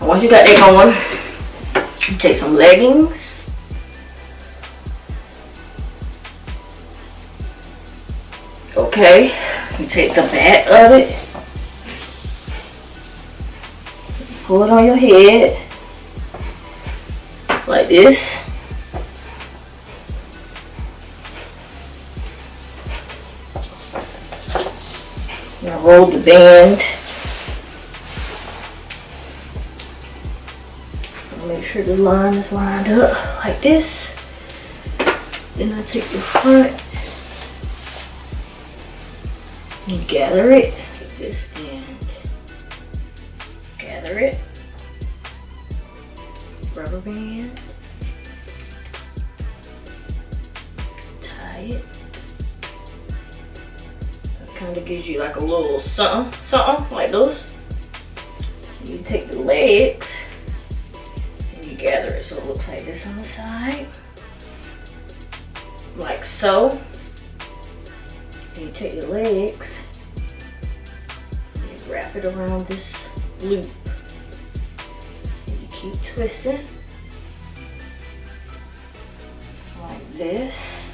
Once you got that going, you take some leggings. Okay, you take the back of it, pull it on your head like this. Now hold the band. Make sure the line is lined up like this. Then I take the front and gather it. Take this and gather it. Rubber band. Tie it. That kind of gives you like a little something like this. You take the legs. Gather it so it looks like this on the side, like so. And you take your legs and you wrap it around this loop and you keep twisting like this.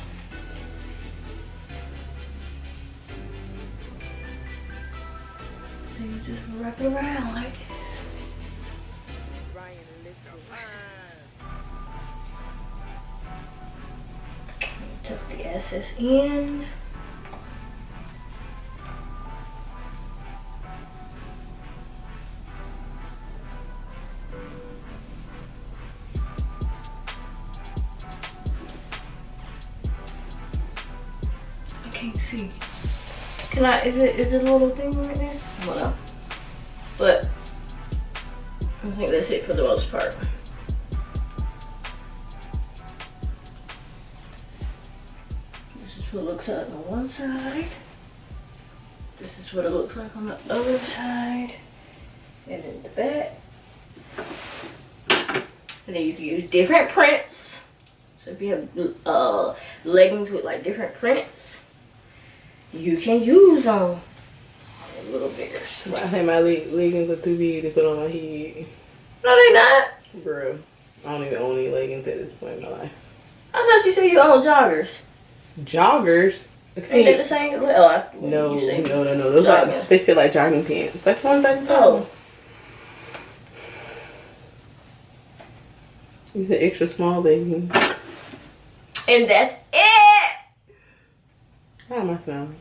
Then you just wrap it around like this. Tuck the excess in. I can't see. Can I? Is it a little thing right there? I don't know. But I think that's it for the most part. What it looks like on one side. This is what it looks like on the other side. And then the back. And then you can use different prints. So if you have leggings with like different prints, you can use them a little bigger. I think my leggings are too big to put on my head. No, they not. Bro, I don't even own any leggings at this point in my life. I thought you said you own joggers. Joggers? Ain't they the same? Oh, no. Those like, they feel like jogging pants. That's one thing. Oh. These are extra small leggings. And that's it. How am I smelling?